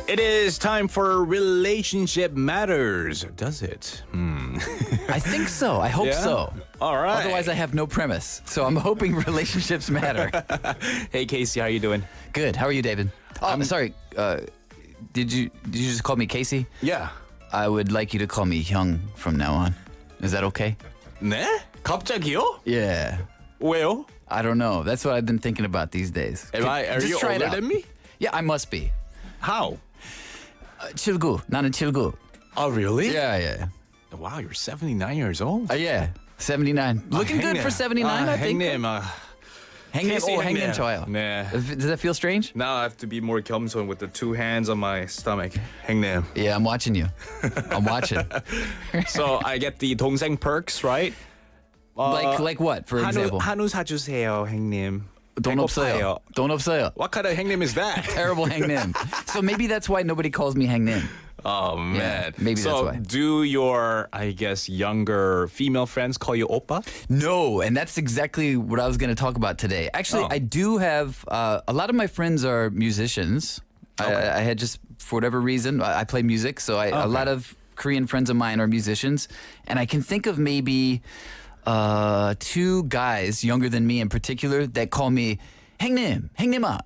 It is time for Relationship Matters. Does it? I think so. I hope so. All right. Otherwise, I have no premise. So I'm hoping relationships matter. Hey, Casey, how you doing? Good. How are you, David? Oh, I'm sorry. Did you just call me Casey? Yeah. I would like you to call me Hyung from now on. Is that okay? 네? 갑자기요? Yeah. 왜요? I don't know. That's what I've been thinking about these days. Are just you try it older out. than me? Yeah, I must be. How? 79. 나는 79. Oh, really? Yeah. Wow, you're 79 years old. Yeah. 79. Looking good for 79, I think. 행님, 행님, Casey, 행님 좋아요. 네. Does that feel strange? Now I have to be more 겸손 with the two hands on my stomach. 행님. Yeah, I'm watching you. I'm watching. So I get the 동생 perks, right? Like what, for example? 한우 사주세요, 행님. 돈 없어요. 돈 없어요. What kind of 행님 is that? Terrible 행님. So maybe that's why nobody calls me 행님. Oh, man. maybe so that's why. Do your, I guess, younger female friends call you oppa? No, and that's exactly what I was going to talk about today. Actually, I do have, a lot of my friends are musicians. Okay. I had just, for whatever reason, I play music, so a lot of Korean friends of mine are musicians, and I can think of maybe two guys younger than me in particular that call me 행님, 행님아.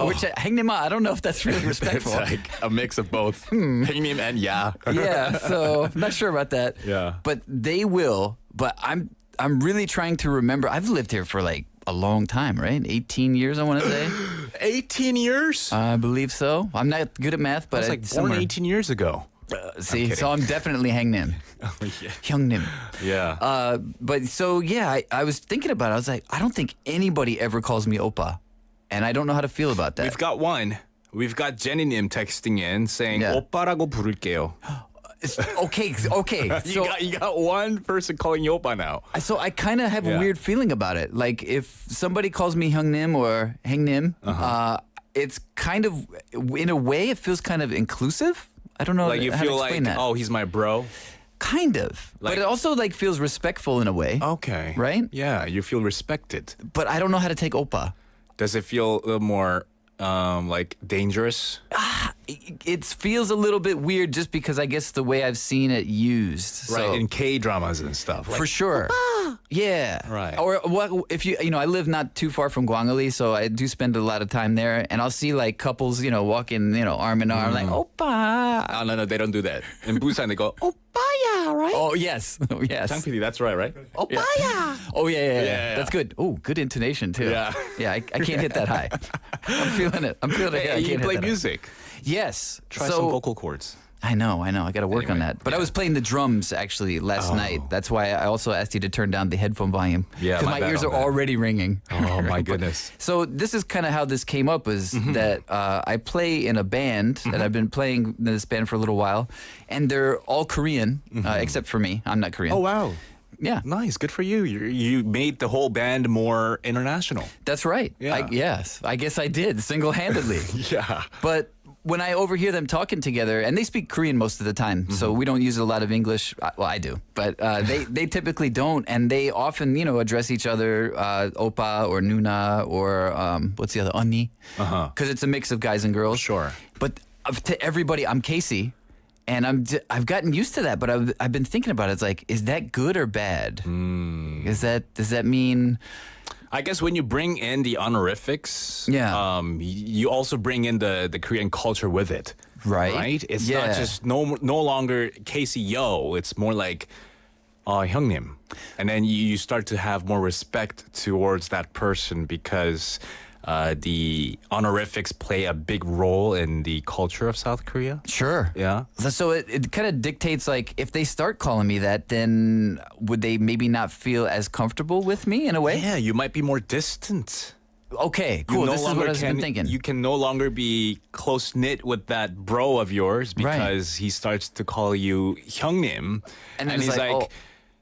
Which 행님아, I don't know if that's really respectful. It's like a mix of both. 행님 and yeah. Yeah, so I'm not sure about that. Yeah. But they will, but I'm really trying to remember. I've lived here for like a long time, right? 18 years, I want to say. 18 years? I believe so. I'm not good at math, but I was like born 18 years ago. See, so I'm definitely 행님. Oh, yeah. 형님. Yeah. But so, yeah, I was thinking about it. I was like, I don't think anybody ever calls me oppa. And I don't know how to feel about that. We've got one. We've got Jenny님 texting in saying Yeah. 오빠라고 부를게요. Okay. So, you got one person calling you oppa now. So I kind of have a weird feeling about it. Like if somebody calls me 형님 or 행님, it's kind of, in a way, it feels kind of inclusive. I don't know Like you how feel to explain like, that. oh, he's my bro. Kind of. Like- But it also like feels respectful in a way. Okay. Right? Yeah, you feel respected. But I don't know how to take oppa. Does it feel a little more like dangerous? It feels a little bit weird just because I guess the way I've seen it used. Right, So, in K-dramas and stuff. Like, for sure. Yeah. Right. Or what if you I live not too far from Gwangali, so I do spend a lot of time there, and I'll see like couples, walking, arm in arm, like oppa. Oh, no, they don't do that. In Busan, they go, oppaya, right? Oh yes, yes. Chang PD, that's right? Oppaya. Oh yeah. Yeah. That's good. Oh, good intonation too. Yeah. Yeah. I can't hit that high. I'm feeling it. Hey, I you can't play hit that music. high. Yes. Try so, some vocal cords. I know. I got to work on Anyway, that. But I was playing the drums actually last night. That's why I also asked you to turn down the headphone volume. Yeah, Because my my bad ears on are that. already ringing. Oh, my goodness. So this is kind of how this came up is that I play in a band, and I've been playing in this band for a little while, and they're all Korean, except for me. I'm not Korean. Oh, wow. Yeah. Nice. Good for you. You made the whole band more international. That's right. Yeah. Yes, I guess I did single-handedly. Yeah. But when I overhear them talking together, and they speak Korean most of the time, so we don't use a lot of English. Well, I do, but they typically don't, and they often, address each other oppa or nuna or what's the other, 언니? Because it's a mix of guys and girls. Sure. But to everybody, I'm Casey, and I've gotten used to that. But I've been thinking about it. It's like, is that good or bad? Does that mean? I guess when you bring in the honorifics, Yeah. you also bring in the Korean culture with it. Right. Right? It's Yeah. not just no longer Casey yo. It's more like 형님. And then you start to have more respect towards that person because the honorifics play a big role in the culture of South Korea. Sure. Yeah. So it kind of dictates, like, if they start calling me that, then would they maybe not feel as comfortable with me in a way? Yeah, you might be more distant. Okay, You cool. no This is longer what I've been thinking. You can no longer be close knit with that bro of yours because he starts to call you 형님, And then he's it's like, oh.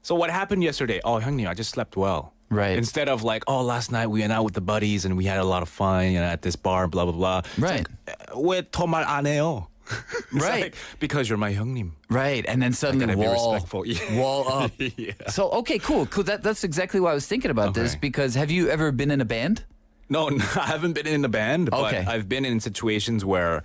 so what happened yesterday? Oh, 형님, I just slept well. Right. Instead of like, oh, last night we went out with the buddies and we had a lot of fun, at this bar, blah blah blah. Right. 왜 더 말 안 해요? It's Right. like, because you're my 형님. Right, and then suddenly gotta be wall respectful. Yeah. wall up. Yeah. So okay, cool. That's exactly why I was thinking about this, Okay. because have you ever been in a band? No, I haven't been in a band, but Okay. I've been in situations where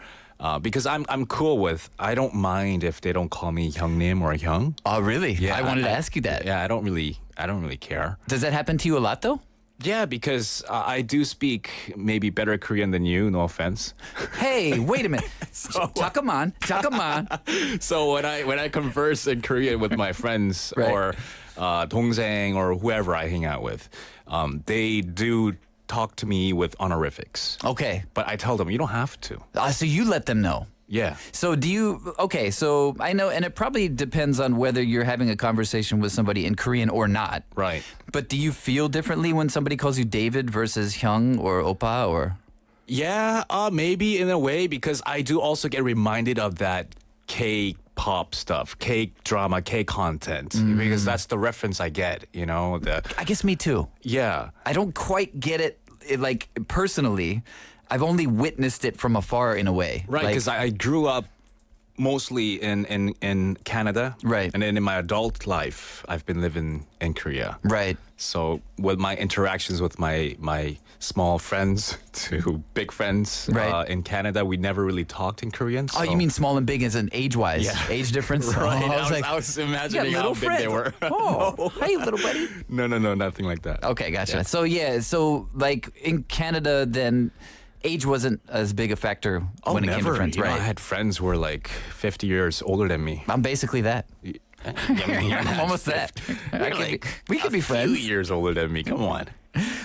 Because I'm cool with. I don't mind if they don't call me 형님 or 형. Oh, really? Yeah, I wanted to ask you that. Yeah, I don't really care. Does that happen to you a lot, though? Yeah, because I do speak maybe better Korean than you. No offense. Hey, wait a minute. 잠깐만. So when I converse in Korean with my friends Right. or 동생 or whoever I hang out with, they do talk to me with honorifics. Okay. But I tell them you don't have to. So you let them know. Yeah. So do you, okay, so I know, and it probably depends on whether you're having a conversation with somebody in Korean or not. Right. But do you feel differently when somebody calls you David versus Hyung or Oppa or? Yeah, maybe in a way because I do also get reminded of that K-pop stuff, K-drama, K-content because that's the reference I get, you know. I guess me too. Yeah. I don't quite get it, like, personally. I've only witnessed it from afar in a way. Right, Like, because I grew up mostly in Canada. Right. And then in my adult life, I've been living in Korea. right. So with my interactions with my small friends to big friends Right. in Canada, we never really talked in Korean. Oh, so- you mean small and big as in age-wise? Yeah. Age difference? Right. Oh, I was you got imagining how little big friends. they were. Oh, hey, little buddy. No, nothing like that. Okay, gotcha. Yeah. So so like in Canada, then age wasn't as big a factor when it came to friends, You know, right? I had friends who were like 50 years older than me. I'm basically that. I'm almost that. We could be Few friends. years older than me. Come on.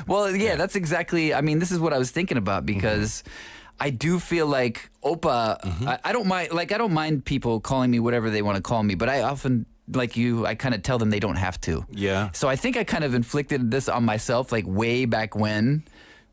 Well, yeah, that's exactly. I mean, this is what I was thinking about because I do feel like Oppa. I don't mind. Like, I don't mind people calling me whatever they want to call me, but I often, like you, I kind of tell them they don't have to. Yeah. So I think I kind of inflicted this on myself, like way back when.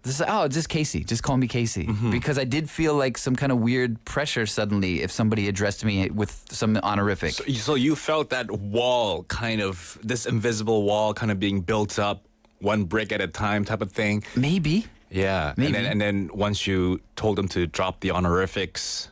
This is, just Casey. Just call me Casey. Because I did feel like some kind of weird pressure suddenly if somebody addressed me with some honorific. So you felt that wall kind of, this invisible wall kind of being built up one brick at a time type of thing. Maybe. Yeah. Maybe. And then once you told them to drop the honorifics,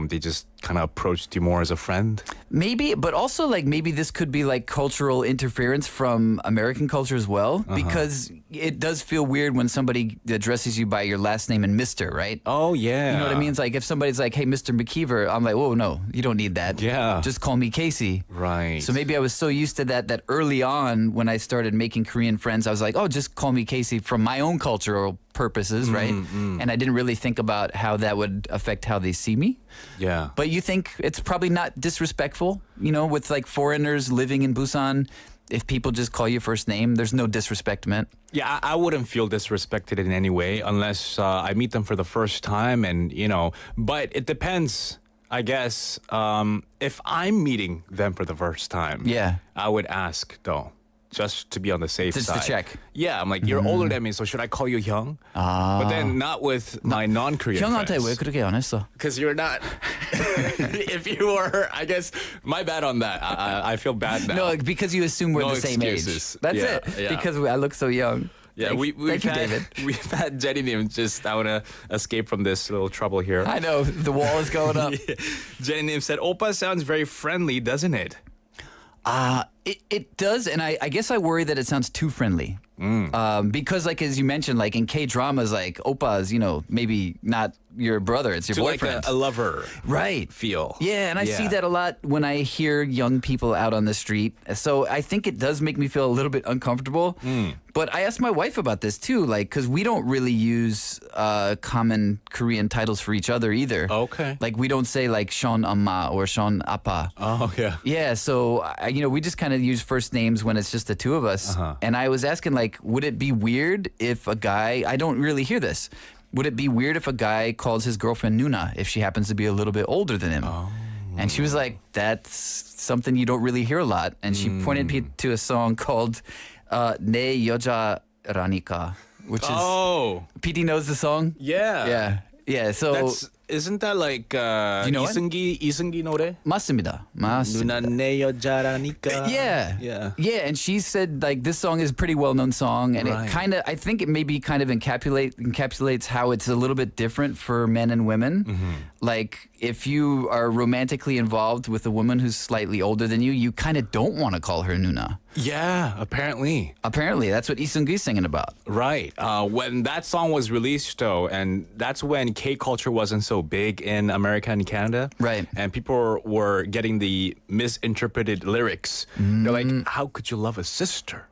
they just kind of approached you more as a friend. Maybe, but also like maybe this could be like cultural interference from American culture as well, because it does feel weird when somebody addresses you by your last name and Mr., right? Oh, yeah. You know what I mean? It's like if somebody's like, hey, Mr. McKeever, I'm like, whoa, no, you don't need that. Yeah. Just call me Casey. Right. So maybe I was so used to that early on when I started making Korean friends, I was like, oh, just call me Casey from my own cultural purposes, right? And I didn't really think about how that would affect how they see me. Yeah. But you think it's probably not disrespectful, you know, with like foreigners living in Busan, if people just call you first name, there's no disrespect meant. Yeah, I wouldn't feel disrespected in any way unless I meet them for the first time and, you know, but it depends, I guess. If I'm meeting them for the first time, Yeah. I would ask, though, just to be on the safe Just side. to check. Yeah, I'm like, you're older than me, so should I call you Hyung? But then not with my non-Korean 형한테 왜 friends. 그렇게 안 했어? Because you're not. If you were, I guess, my bad on that. I feel bad now. No, like, because you assume we're No the same excuses. age. That's Yeah, it. yeah. Because I look so young. Yeah, Thank we've you, had, David. we've had Jenny just, I want to escape from this little trouble here. I know the wall is going up. Jenny said, Oppa sounds very friendly, doesn't it? It does, and I guess I worry that it sounds too friendly. Because, like, as you mentioned, like in K-dramas, like, Oppa's, you know, maybe not your brother, it's your To like boyfriend. a lover Right. feel. Yeah, and I see that a lot when I hear young people out on the street. So I think it does make me feel a little bit uncomfortable. But I asked my wife about this too, like, because we don't really use common Korean titles for each other either. Okay. Like, we don't say like Sean Amma or Sean Appa. Oh, yeah. Yeah, so you know, we just kind of use first names when it's just the two of us. And I was asking, like, would it be weird if a guy? I don't really hear this. Would it be weird if a guy calls his girlfriend Nuna if she happens to be a little bit older than him? Oh. And she was like, "That's something you don't really hear a lot." And she pointed me to a song called "내 여자라니까," which is PD knows the song. Yeah. Yeah. So Isn't that like you know it? 이승기 노래? 맞습니다. 누나 내 여자라니까. Yeah. And she said like this song is a pretty well-known song, and Right. it kind of, I think it maybe kind of encapsulates how it's a little bit different for men and women. Like if you are romantically involved with a woman who's slightly older than you kind of don't want to call her Nuna. Yeah, apparently. Apparently, that's what Lee Seung-gi's singing about. Right. When that song was released, though, and that's when K culture wasn't so big in America and Canada. Right. And people were getting the misinterpreted lyrics. They're like, how could you love a sister?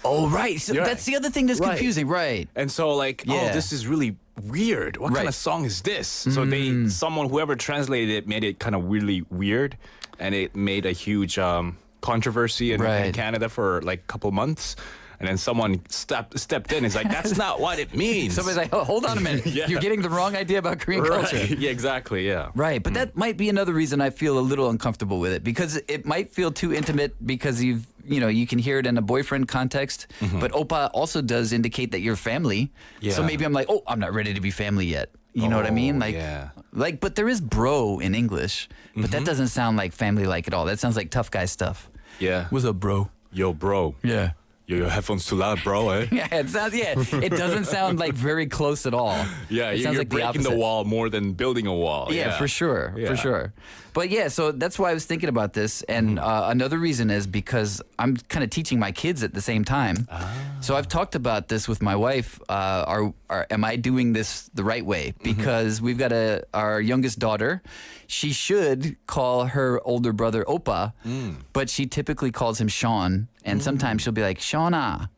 Oh, right. So Right. that's the other thing that's Right. confusing. Right. And so like, Yeah. oh, this is really weird. What kind Right. of song is this? So whoever translated it made it kind of really weird. And it made a huge controversy in Right. Canada for like a couple months. And then someone stepped in. It's like, that's not what it means. Somebody's like, oh, hold on a minute. Yeah. You're getting the wrong idea about Korean culture. Right. Yeah, exactly. Yeah. Right, but that might be another reason I feel a little uncomfortable with it because it might feel too intimate because you can hear it in a boyfriend context, but oppa also does indicate that you're family. So Yeah. maybe I'm like, oh, I'm not ready to be family yet. You know what I mean? Oh, Like, yeah. but there is bro in English, but that doesn't sound like family like at all. That sounds like tough guy stuff. Yeah. What's up, bro? Yo, bro. Yeah. Your headphones too loud, bro, eh? Yeah, it sounds. Yeah, it doesn't sound like very close at all. Yeah, it you're sounds like breaking the opposite. wall more than building a wall. Yeah, for sure, Yeah. for sure. But yeah, so that's why I was thinking about this, and another reason is because I'm kind of teaching my kids at the same time. So I've talked about this with my wife. Am I doing this the right way? Because we've got our youngest daughter. She should call her older brother Oppa, but she typically calls him Sean, and sometimes she'll be like Shauna.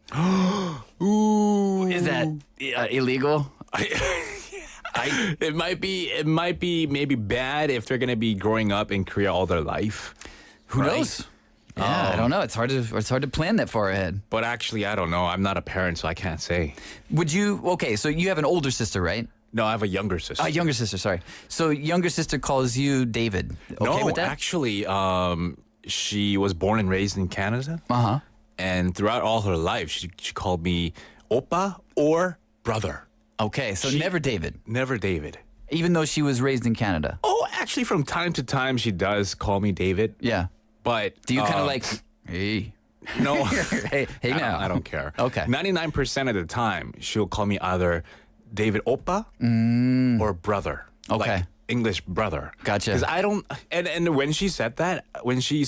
Ooh. Is that illegal? It might be maybe bad if they're gonna be growing up in Korea all their life. Who Right? knows? Yeah, I don't know. It's hard to plan that far ahead. But actually, I don't know. I'm not a parent, so I can't say. Would you? Okay, so you have an older sister, right? No, I have a younger sister. A younger sister, sorry. So younger sister calls you David. Okay no, with that? actually, she was born and raised in Canada. Uh-huh. And throughout all her life, she called me Oppa or brother. Okay, so never David, Never David. even though she was raised in Canada. Oh, actually, from time to time, she does call me David. Yeah. But Do you kind of like, hey, No, hey now? I don't care. Okay. 99% of the time, she'll call me either David Oppa or brother. Okay. Like English brother. Gotcha. Because I don't, and when she said that, when she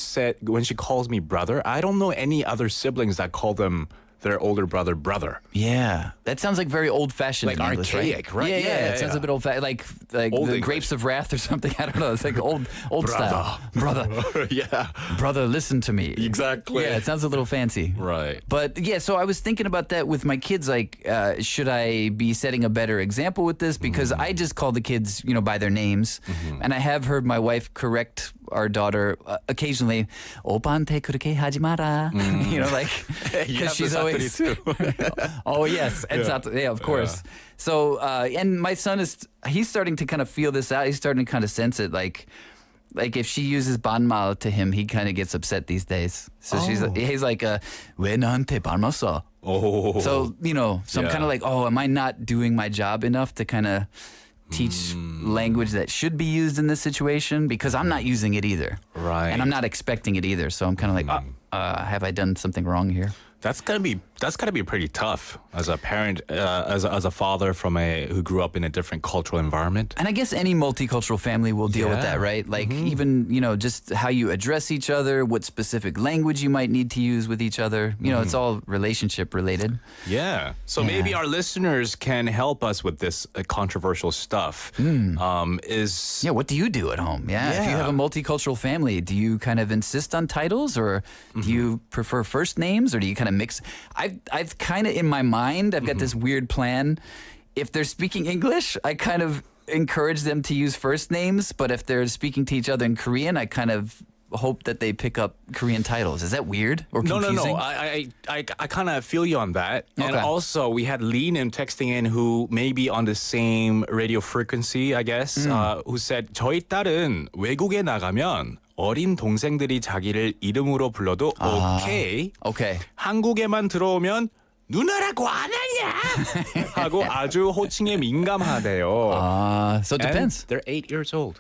calls me brother, I don't know any other siblings that call them their older brother. Yeah, that sounds like very old-fashioned Like in English, archaic, right? Yeah, Yeah, it sounds yeah. a bit old-fashioned, like Old the English. Grapes of Wrath or something. I don't know. It's like old style. Brother, Yeah. brother, listen to me. Exactly. Yeah, it sounds a little fancy. Right. But yeah, so I was thinking about that with my kids. Like, should I be setting a better example with this? Because I just call the kids, by their names, and I have heard my wife correct our daughter occasionally. 오빠한테 그렇게 하지 마라. Like You have she's the always. Satori too. Oh yes, and yeah, of course. So and my son he's starting to kind of feel this out. He's starting to kind of sense it. Like if she uses 반말 to him, he kind of gets upset these days. So he's like, 왜 나한테 반말 써? Oh. So so I'm Yeah. kind of like, oh, am I not doing my job enough to kind of teach language that should be used in this situation? Because I'm not using it either, Right. and I'm not expecting it either. So I'm kind of like, have I done something wrong here? That's gotta be pretty tough as a parent, as a father who grew up in a different cultural environment. And I guess any multicultural family will deal with that, Yeah. right? Like even, just how you address each other, what specific language you might need to use with each other. It's all relationship related. Yeah. So Yeah. maybe our listeners can help us with this controversial stuff. Yeah, what do you do at home? Yeah. If you have a Yeah. multicultural family, do you kind of insist on titles or do you prefer first names or do you kind of mix? I've kind of in my mind, I've got this weird plan. If they're speaking English, I kind of encourage them to use first names, but if they're speaking to each other in Korean, I kind of hope that they pick up Korean titles. Is that weird or confusing? No. I kind of feel you on that. And Okay. also, we had Lean texting in who may be on the same radio frequency, I guess, who said, 저희 딸은 외국에 나가면 어린 동생들이 자기를 이름으로 불러도 오케이. Okay. 한국에만 들어오면 누나라고 안 하냐? 하고 아주 호칭에 민감하대요. So it And depends. they're 8 years old.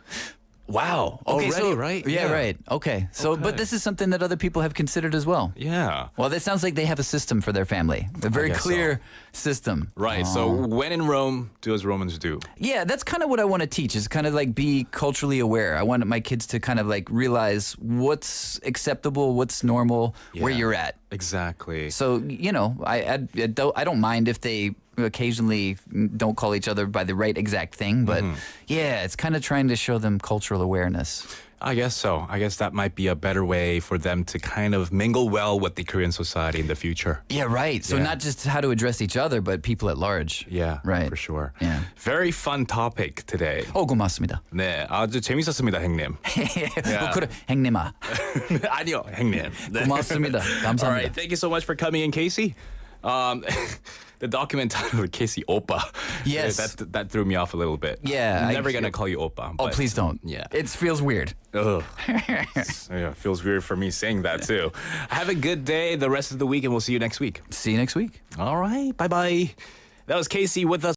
Wow. Okay, Already, so right? Yeah, Yeah. right. Okay. So, but Okay. this is something that other people have considered as well. Yeah. Well, it sounds like they have a system for their family, a very guess clear system. Right. So when in Rome, do as Romans do. Yeah, that's kind of what I want to teach. Is kind of like be culturally aware. I want my kids to kind of like realize what's acceptable, what's normal, where Yeah. you're at. Exactly. So I don't mind if they occasionally don't call each other by the right exact thing, but yeah, it's kind of trying to show them cultural awareness. I guess so. I guess that might be a better way for them to kind of mingle well with the Korean society in the future. Yeah, right. So Yeah. not just how to address each other, but people at large. Yeah, right. for sure. Yeah. Very fun topic today. 고맙습니다. 네, 아주 재밌었습니다, 형님. 그래, 행님아. 아니요, 형님. 네. 고맙습니다. 감사합니다. All right, thank you so much for coming in, Casey. The document title, Casey Oppa. Yes. That threw me off a little bit. Yeah, I'm I- never gonna call you Oppa. Oh, but- please don't. Yeah. It feels weird. Ugh. Yeah, feels weird for me saying that too. Have a good day the rest of the week, and we'll see you next week. See you next week. All right, bye bye. That was Casey with us.